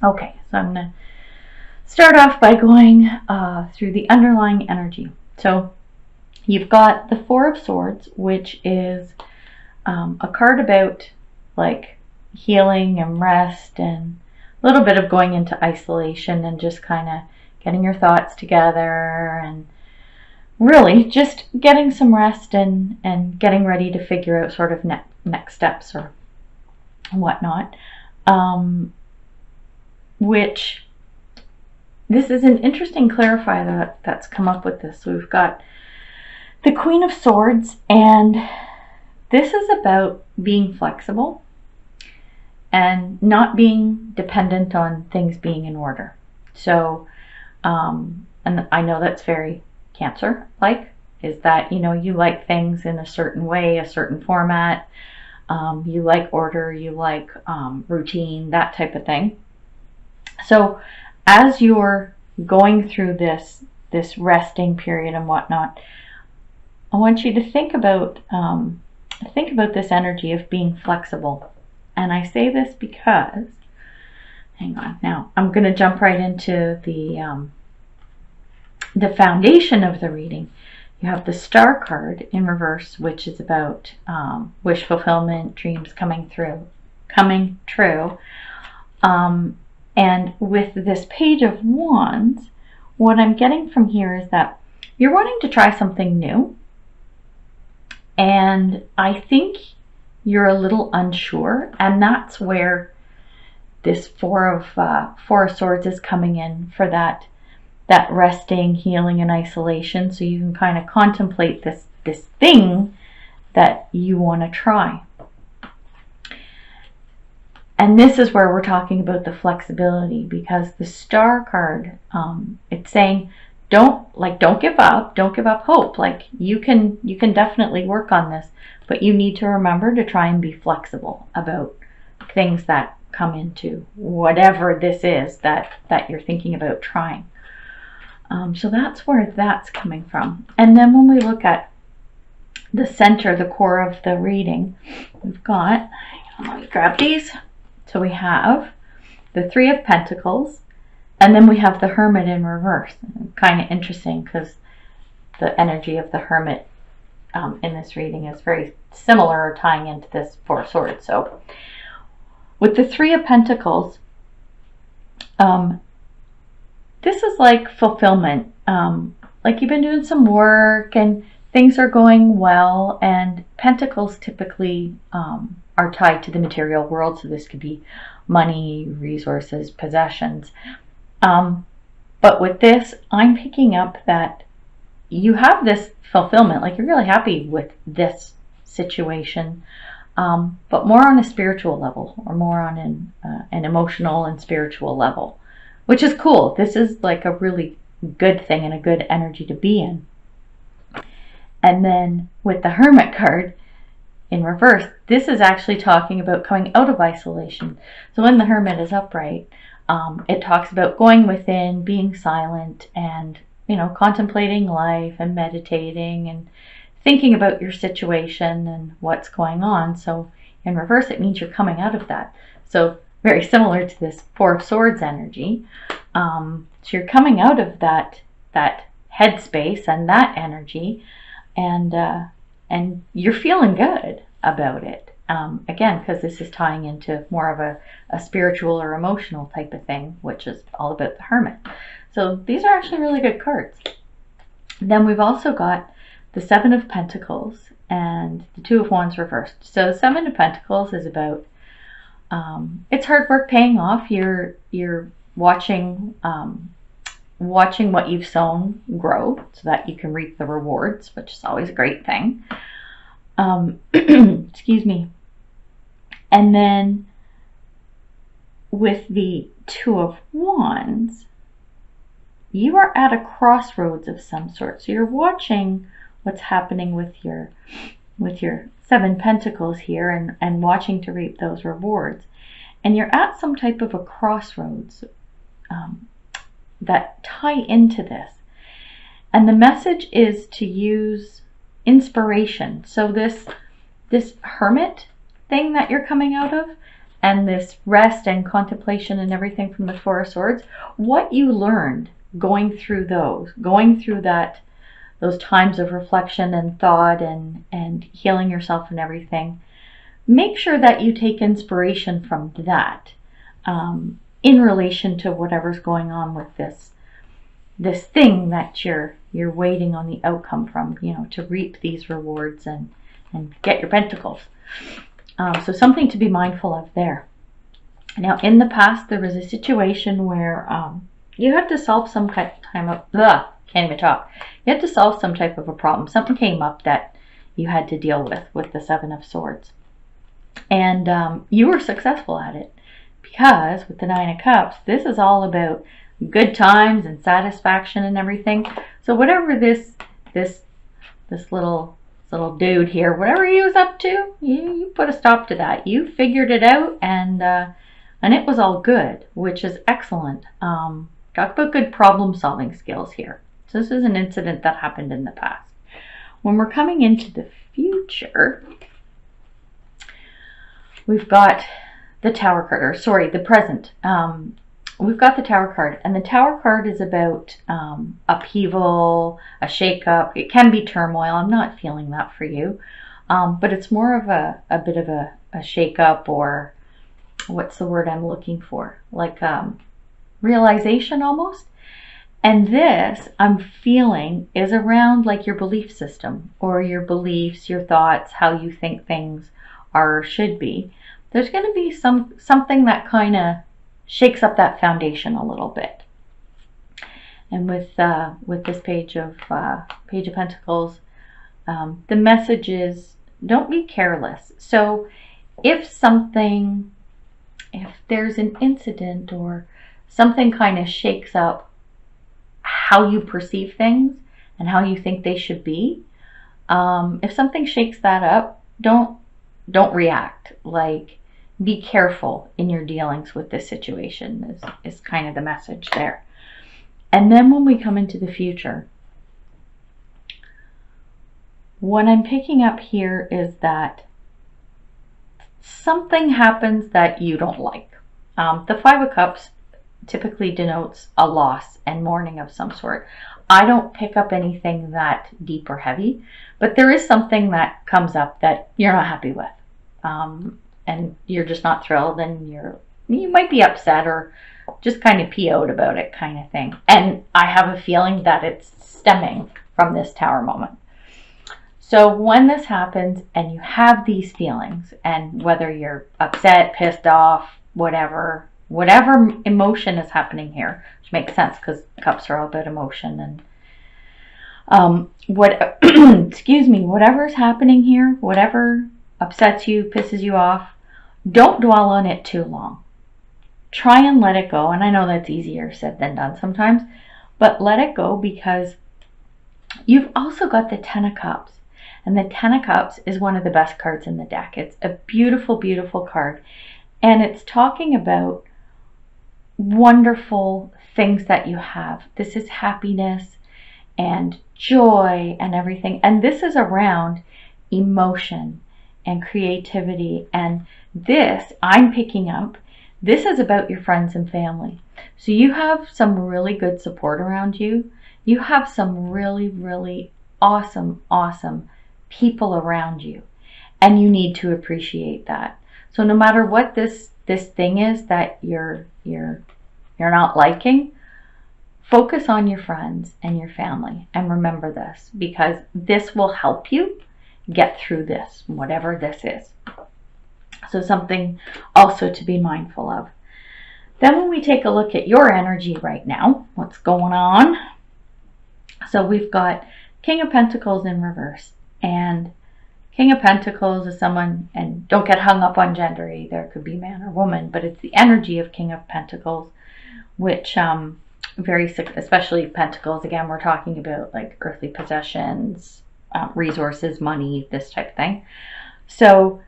Okay, so I'm going to start off by going through the underlying energy. So you've got the Four of Swords, which is a card about like healing and rest and a little bit of going into isolation and just kind of getting your thoughts together and really just getting some rest and getting ready to figure out sort of next steps or whatnot. Which this is an interesting clarifier that's come up with this. So we've got the Queen of Swords, and this is about being flexible and not being dependent on things being in order. So, and I know that's very Cancer-like, is that, you know, you like things in a certain way, a certain format. You like order, you like routine, that type of thing. So as you're going through this resting period and whatnot, I want you to think about this energy of being flexible. And I say this because, hang on, now I'm going to jump right into the foundation of the reading. You have the Star card in reverse, which is about wish fulfillment, dreams coming true. And with this Page of Wands, what I'm getting from here is that you're wanting to try something new. And I think you're a little unsure. And that's where this Four of Swords is coming in for that resting, healing, and isolation. So you can kind of contemplate this thing that you want to try. And this is where we're talking about the flexibility, because the Star card, it's saying don't give up hope. Like you can definitely work on this, but you need to remember to try and be flexible about things that come into whatever this is that you're thinking about trying. So that's where that's coming from. And then when we look at the center, the core of the reading, we've got, let me grab these. So we have the Three of Pentacles, and then we have the Hermit in reverse. Kind of interesting because the energy of the Hermit in this reading is very similar or tying into this Four of Swords. So with the Three of Pentacles, this is like fulfillment. Like you've been doing some work and things are going well, and Pentacles typically are tied to the material world. So this could be money, resources, possessions. But with this, I'm picking up that you have this fulfillment, like you're really happy with this situation, but more on a spiritual level, or more on an emotional and spiritual level, which is cool. This is like a really good thing and a good energy to be in. And then with the Hermit card in reverse, this is actually talking about coming out of isolation. So when the Hermit is upright, it talks about going within, being silent, and, you know, contemplating life and meditating and thinking about your situation and what's going on. So in reverse, it means you're coming out of that. So very similar to this Four of Swords energy. So you're coming out of that headspace and that energy, and you're feeling good about it. Again, because this is tying into more of a spiritual or emotional type of thing, which is all about the Hermit. So these are actually really good cards. Then we've also got the Seven of Pentacles and the Two of Wands reversed. So Seven of Pentacles is about it's hard work paying off. You're watching what you've sown grow so that you can reap the rewards, which is always a great thing. Excuse me. And then with the Two of Wands, you are at a crossroads of some sort. So you're watching what's happening with your Seven Pentacles here and watching to reap those rewards. And you're at some type of a crossroads that tie into this. And the message is to use inspiration. So this Hermit thing that you're coming out of, and this rest and contemplation and everything from the Four of Swords, what you learned going through those times of reflection and thought and healing yourself and everything, make sure that you take inspiration from that in relation to whatever's going on with this thing that you're waiting on the outcome from, to reap these rewards and get your pentacles. So something to be mindful of there. Now, in the past, there was a situation where you had to solve some kind of can't even talk. You had to solve some type of a problem. Something came up that you had to deal with the Seven of Swords. And you were successful at it, because with the Nine of Cups, this is all about good times and satisfaction and everything. So whatever this little dude here, whatever he was up to, you put a stop to that. You figured it out, and it was all good, which is excellent. Talk about good problem solving skills here. So this is an incident that happened in the past. When we're coming into the future, we've got the Tower card, or sorry, the present. We've got the Tower card, and the Tower card is about upheaval, a shakeup. It can be turmoil. I'm not feeling that for you, but it's more of a bit of a shakeup, or what's the word I'm looking for? Like realization almost. And this, I'm feeling, is around like your belief system, or your beliefs, your thoughts, how you think things are or should be. There's going to be something that kind of shakes up that foundation a little bit. And with this Page of Pentacles, the message is, don't be careless. So if there's an incident or something kind of shakes up how you perceive things and how you think they should be, if something shakes that up, don't react. Like, be careful in your dealings with this situation is kind of the message there. And then when we come into the future, what I'm picking up here is that something happens that you don't like. The Five of Cups typically denotes a loss and mourning of some sort. I don't pick up anything that deep or heavy, but there is something that comes up that you're not happy with. And you're just not thrilled, and you might be upset or just kind of PO'd about it, kind of thing. And I have a feeling that it's stemming from this Tower moment. So when this happens and you have these feelings, and whether you're upset, pissed off, whatever emotion is happening here, which makes sense because cups are all about emotion, and whatever's happening here, whatever upsets you, pisses you off, don't dwell on it too long. Try and let it go. And I know that's easier said than done sometimes, but let it go, because you've also got the Ten of Cups. And the Ten of Cups is one of the best cards in the deck. It's a beautiful, beautiful card. And it's talking about wonderful things that you have. This is happiness and joy and everything. And this is around emotion and creativity. And this, I'm picking up, this is about your friends and family. So you have some really good support around you. You have some really, really awesome, awesome people around you. And you need to appreciate that. So no matter what this thing is that you're not liking, focus on your friends and your family, and remember this, because this will help you get through this, whatever this is. So something also to be mindful of. Then when we take a look at your energy right now, what's going on? So we've got King of Pentacles in reverse, and King of Pentacles is someone, and don't get hung up on gender either, it could be man or woman, but it's the energy of King of Pentacles, which especially Pentacles, again, we're talking about like earthly possessions, resources, money, this type of thing. So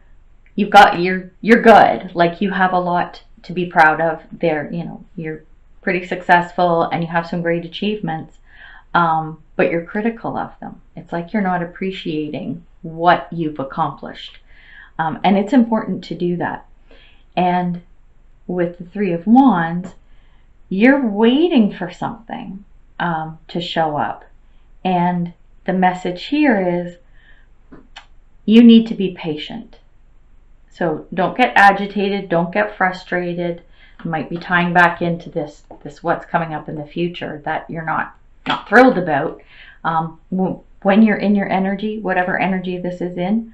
you're good. Like, you have a lot to be proud of there. You're pretty successful and you have some great achievements, but you're critical of them. It's like you're not appreciating what you've accomplished. And it's important to do that. And with the Three of Wands, you're waiting for something to show up. And the message here is you need to be patient. So don't get agitated, don't get frustrated. It might be tying back into this what's coming up in the future that you're not thrilled about. When you're in your energy, whatever energy this is in,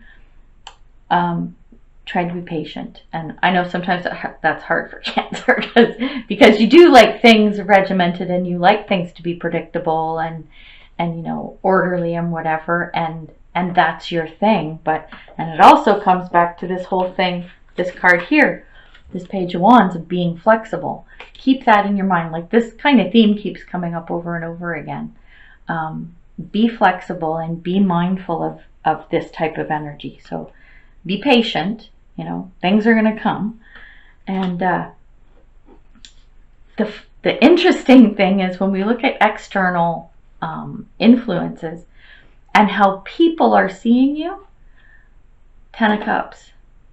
try to be patient. And I know sometimes that's hard for Cancer because you do like things regimented and you like things to be predictable and you know, orderly and whatever, and that's your thing. And it also comes back to this whole thing, this card here, this Page of Wands, of being flexible. Keep that in your mind. Like, this kind of theme keeps coming up over and over again. Be flexible and be mindful of this type of energy. So be patient, you know, things are going to come. And the interesting thing is when we look at external influences and how people are seeing you, Ten of Cups.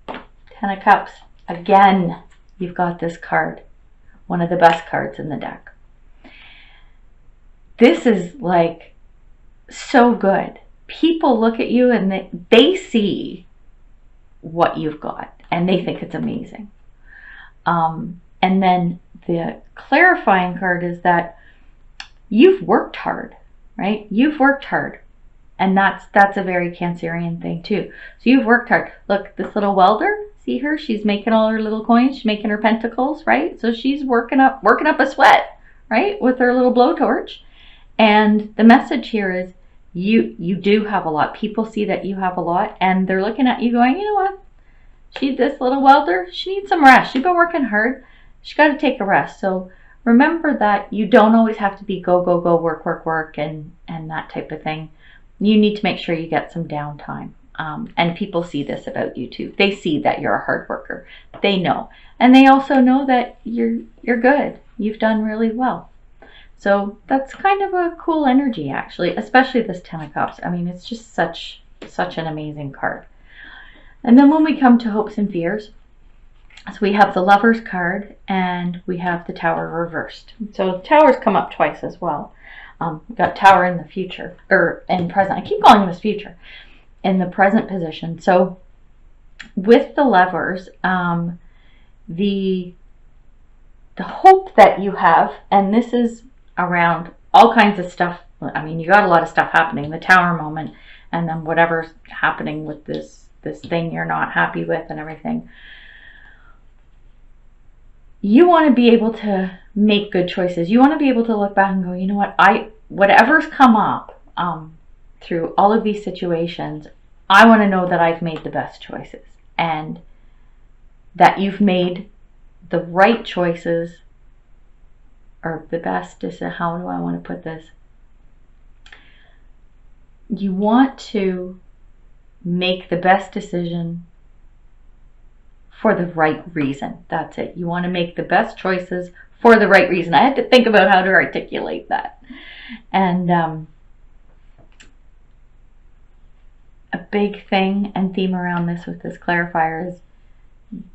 Ten of Cups. Again, you've got this card. One of the best cards in the deck. This is like so good. People look at you and they see what you've got and they think it's amazing. And then the clarifying card is that you've worked hard, right? You've worked hard. And that's a very Cancerian thing too. So you've worked hard. Look, this little welder, see her? She's making all her little coins. She's making her pentacles, right? So she's working up a sweat, right? With her little blowtorch. And the message here is you do have a lot. People see that you have a lot and they're looking at you going, you know what? This little welder, she needs some rest. She's been working hard. She's got to take a rest. So remember that you don't always have to be go, go, go, work, work, work, and that type of thing. You need to make sure you get some downtime. And people see this about you too. They see that you're a hard worker. They know. And they also know that you're good. You've done really well. So that's kind of a cool energy, actually, especially this Ten of Cups. I mean, it's just such an amazing card. And then when we come to hopes and fears, so we have the Lovers card and we have the Tower reversed. So the Towers come up twice as well. We've got Tower in the future, or in present. I keep calling this future. In the present position. So with the Lovers, the hope that you have, and this is around all kinds of stuff. I mean, you got a lot of stuff happening, the Tower moment, and then whatever's happening with this thing you're not happy with and everything. You want to be able to make good choices. You want to be able to look back and go, you know what, whatever's come up through all of these situations, I want to know that I've made the best choices and that you've made the right choices, or the best is, how do I want to put this? You want to make the best decision for the right reason. That's it. You want to make the best choices for the right reason. I had to think about how to articulate that. And a big thing and theme around this with this clarifier is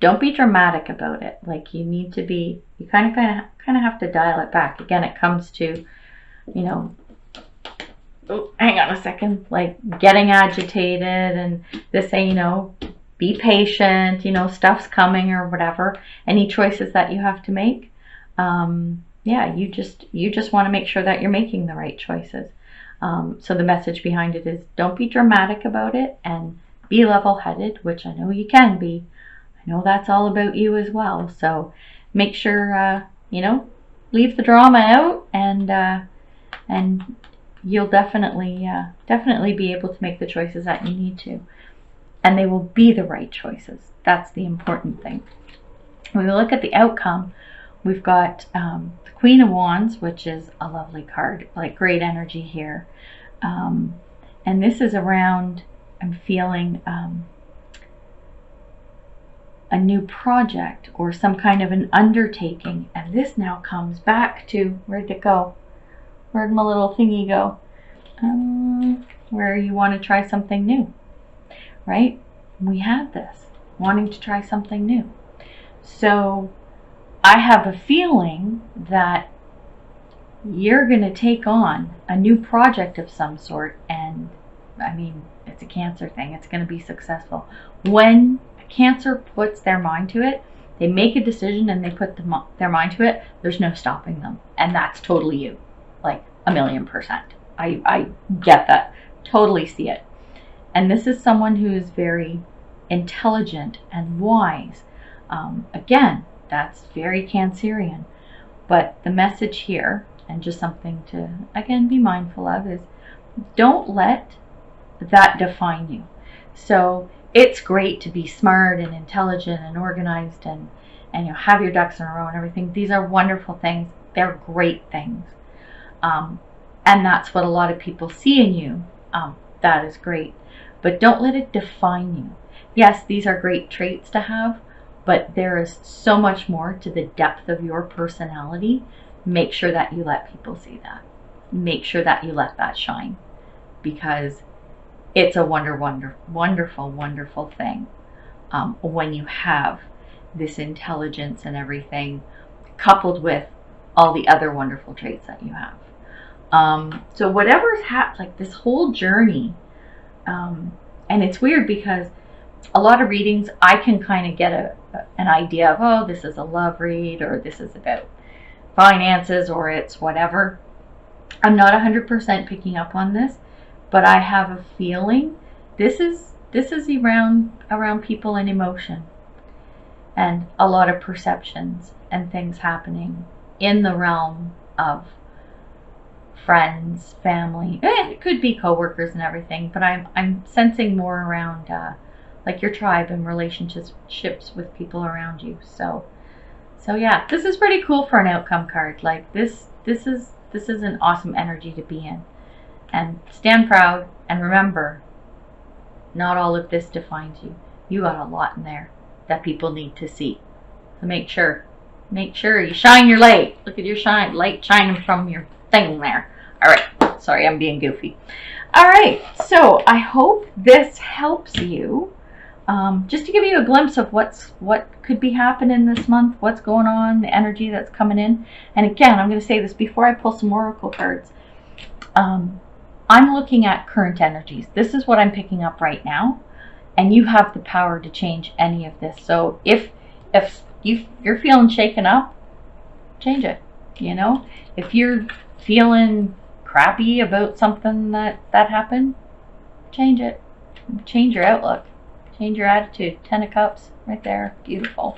don't be dramatic about it. Like, you need to be, you kind of have to dial it back. Again, it comes to, you know, oh, hang on a second, like getting agitated and this saying, you know, be patient, you know, stuff's coming or whatever. Any choices that you have to make, yeah, you just want to make sure that you're making the right choices. So the message behind it is don't be dramatic about it and be level-headed, which I know you can be. I know that's all about you as well. So make sure, you know, leave the drama out, and you'll definitely be able to make the choices that you need to. And they will be the right choices. That's the important thing. When we look at the outcome, we've got the Queen of Wands, which is a lovely card, like great energy here. And this is around, I'm feeling a new project or some kind of an undertaking. And this now comes back to, where'd it go? Where'd my little thingy go? Where you want to try something new, right? We had this, wanting to try something new. So I have a feeling that you're going to take on a new project of some sort, and I mean, it's a Cancer thing. It's going to be successful. When a Cancer puts their mind to it, they make a decision and they put their mind to it, there's no stopping them. And that's totally you. Like 1,000,000%. I get that. Totally see it. And this is someone who is very intelligent and wise. Again, that's very Cancerian. But the message here, and just something to, again, be mindful of, is don't let that define you. So it's great to be smart and intelligent and organized and have your ducks in a row and everything. These are wonderful things. They're great things. And that's what a lot of people see in you. That is great. But don't let it define you. Yes, these are great traits to have, but there is so much more to the depth of your personality. Make sure that you let people see that. Make sure that you let that shine, because it's a wonderful, wonderful thing when you have this intelligence and everything coupled with all the other wonderful traits that you have. So whatever's happened, like this whole journey, and it's weird because a lot of readings I can kind of get an idea of, oh, this is a love read, or this is about finances, or it's whatever. I'm not 100% picking up on this, but I have a feeling this is around people and emotion, and a lot of perceptions and things happening in the realm of friends, family. It could be coworkers and everything, but I'm sensing more around like your tribe and relationships with people around you. So yeah, this is pretty cool for an outcome card. Like this is an awesome energy to be in. And stand proud, and remember, not all of this defines you. You got a lot in there that people need to see. So make sure you shine your light. Look at your light shining from your thing there. All right, sorry, I'm being goofy. All right, so I hope this helps you. Just to give you a glimpse of what could be happening this month, what's going on, the energy that's coming in. And again, I'm going to say this before I pull some oracle cards. I'm looking at current energies. This is what I'm picking up right now, and you have the power to change any of this. So if you're feeling shaken up, change it. If you're feeling crappy about something that happened, change it. Change your outlook. Change your attitude. 10 of Cups right there. Beautiful.